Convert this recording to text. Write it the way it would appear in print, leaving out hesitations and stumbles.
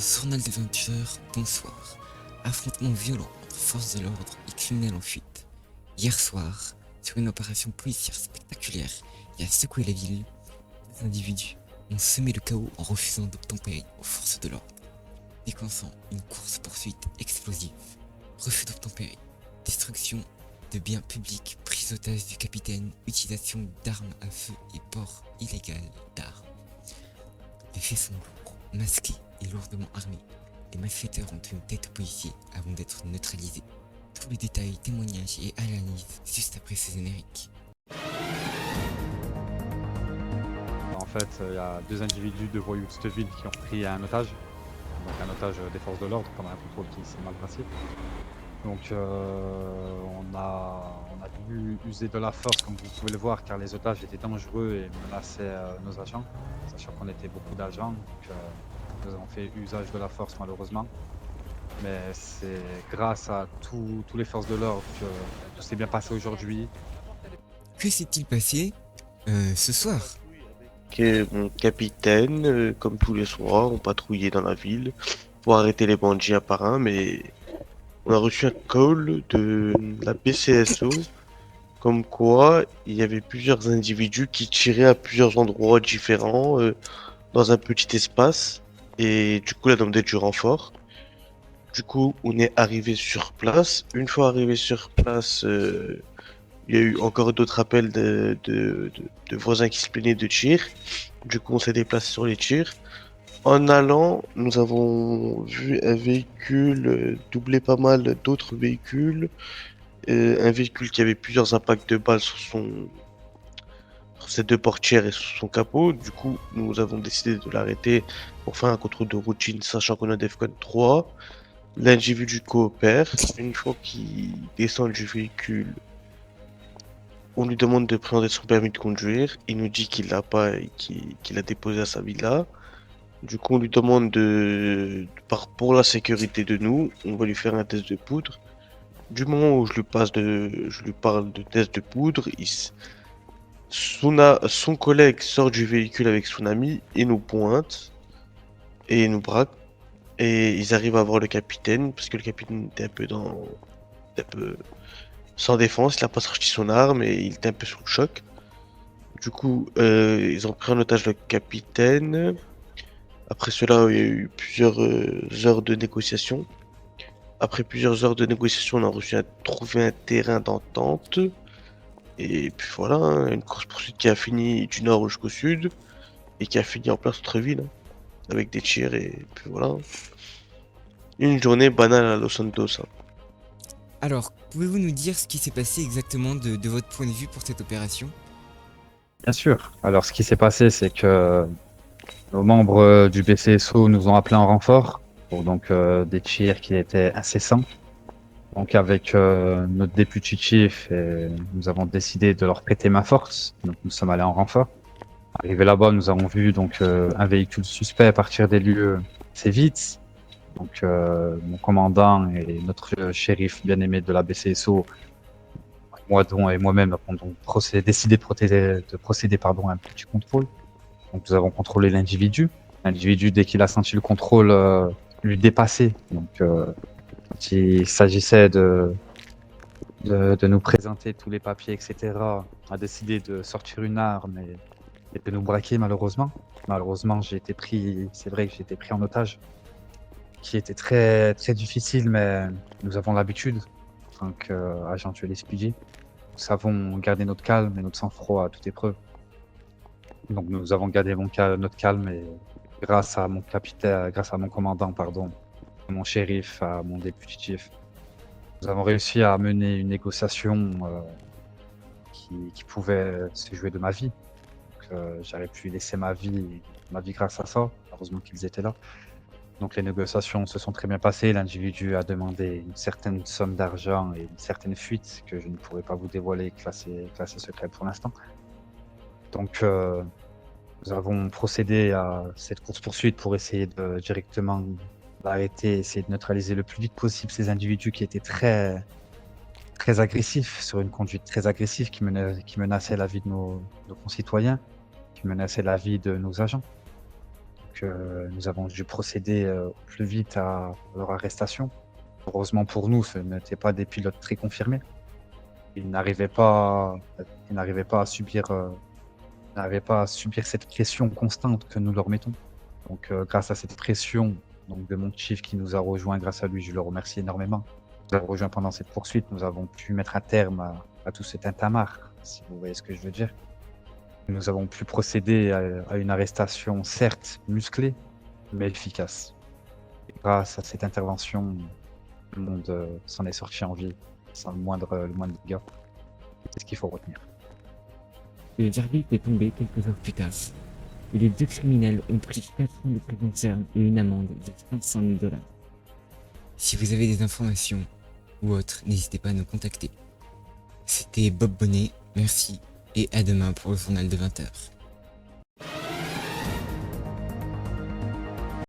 Journal de 20h, bonsoir. Affrontement violent entre forces de l'ordre et criminels en fuite. Hier soir, sur une opération policière spectaculaire qui a secoué la ville, des individus ont semé le chaos en refusant d'obtempérer aux forces de l'ordre, déclenchant une course-poursuite explosive. Refus d'obtempérer, destruction de biens publics, prise d'otage du capitaine, utilisation d'armes à feu et port illégal d'armes. Les faits sont lourds, masqués et lourdement armés. Les malfaiteurs ont tenu tête aux policiers avant d'être neutralisés. Tous les détails, témoignages et analyses juste après ce générique. En fait, il y a deux individus de voyous de cette ville qui ont pris un otage. Donc un otage des forces de l'ordre pendant un contrôle qui s'est mal passé. Donc on a dû user de la force, comme vous pouvez le voir, car les otages étaient dangereux et menaçaient nos agents, sachant qu'on était beaucoup d'agents. Donc nous avons fait usage de la force malheureusement. Mais c'est grâce à tous les forces de l'ordre que tout s'est bien passé aujourd'hui. Que s'est-il passé ce soir? Que mon capitaine, comme tous les soirs, on patrouillait dans la ville pour arrêter les bandits un par un, mais on a reçu un call de la BCSO comme quoi il y avait plusieurs individus qui tiraient à plusieurs endroits différents dans un petit espace, et du coup la demandait du renfort. Du coup, on est arrivé sur place. Une fois arrivé sur place, il y a eu encore d'autres appels de voisins qui se plaignaient de tirs. Du coup, on s'est déplacé sur les tirs. En allant, nous avons vu un véhicule doubler pas mal d'autres véhicules. Un véhicule qui avait plusieurs impacts de balles sur ses deux portières et sur son capot. Du coup, nous avons décidé de l'arrêter pour faire un contrôle de routine, sachant qu'on a Defcon 3. L'individu coopère. Une fois qu'il descend du véhicule, on lui demande de présenter son permis de conduire. Il nous dit qu'il l'a pas et qu'il a déposé à sa villa. Du coup, on lui demande pour la sécurité de nous, on va lui faire un test de poudre. Du moment où je lui parle de test de poudre, son collègue sort du véhicule avec son ami et nous pointe et nous braque. Et ils arrivent à voir le capitaine parce que le capitaine était un peu sans défense. Il a pas sorti son arme et il était un peu sous le choc. Du coup, ils ont pris en otage le capitaine. Après cela, il y a eu plusieurs heures de négociation. Après plusieurs heures de négociation, on a trouvé un terrain d'entente. Et puis voilà, hein, une course-poursuite qui a fini du nord jusqu'au sud. Et qui a fini en plein centre-ville, hein, avec des tirs et puis voilà. Une journée banale à Los Santos, hein. Alors, pouvez-vous nous dire ce qui s'est passé exactement de votre point de vue pour cette opération? Bien sûr. Alors ce qui s'est passé, c'est que nos membres du BCSO nous ont appelé en renfort pour donc des tirs qui étaient incessants. Donc avec notre député chief, nous avons décidé de leur prêter main forte. Donc nous sommes allés en renfort. Arrivé là-bas, nous avons vu donc un véhicule suspect partir des lieux assez vite. Donc mon commandant et notre shérif bien-aimé de la BCSO, et moi-même avons donc décidé de procéder à un petit contrôle. Donc nous avons contrôlé l'individu. L'individu, dès qu'il a senti le contrôle lui dépasser, donc quand il s'agissait de nous présenter tous les papiers, etc., a décidé de sortir une arme et de nous braquer malheureusement. Malheureusement, c'est vrai que j'ai été pris en otage, qui était très, très difficile, mais nous avons l'habitude, en tant qu'agent du LSPD. Nous savons garder notre calme et notre sang-froid à toute épreuve. Donc nous avons gardé notre calme et grâce à mon capitaine, grâce à mon commandant, pardon, à mon shérif, à mon député chief, nous avons réussi à mener une négociation qui pouvait se jouer de ma vie. J'aurais pu laisser ma vie grâce à ça. Heureusement qu'ils étaient là. Donc les négociations se sont très bien passées. L'individu a demandé une certaine somme d'argent et une certaine fuite que je ne pourrais pas vous dévoiler, classée secret pour l'instant. Donc nous avons procédé à cette course-poursuite pour essayer de directement l'arrêter, essayer de neutraliser le plus vite possible ces individus qui étaient très, très agressifs, sur une conduite très agressive qui menaçait la vie de nos concitoyens, qui menaçait la vie de nos agents. Donc, nous avons dû procéder au plus vite à leur arrestation. Heureusement pour nous, ce n'étaient pas des pilotes très confirmés. Ils n'arrivaient pas, ils n'arrivaient pas à subir, n'arrivaient pas à subir cette pression constante que nous leur mettons. Donc, grâce à cette pression donc de mon chief qui nous a rejoint, grâce à lui, je le remercie énormément. Nous avons rejoint pendant cette poursuite, nous avons pu mettre un terme à tout cet tintamarre, si vous voyez ce que je veux dire. Nous avons pu procéder à une arrestation, certes musclée, mais efficace. Et grâce à cette intervention, tout le monde s'en est sorti en vie, sans le moindre dégât. C'est ce qu'il faut retenir. Le verdict est tombé quelques heures plus tard. Et les 2 criminels ont pris 4 ans de prison ferme et une amende de 500 000 $. Si vous avez des informations ou autres, n'hésitez pas à nous contacter. C'était Bob Bonnet, merci et à demain pour le journal de 20h.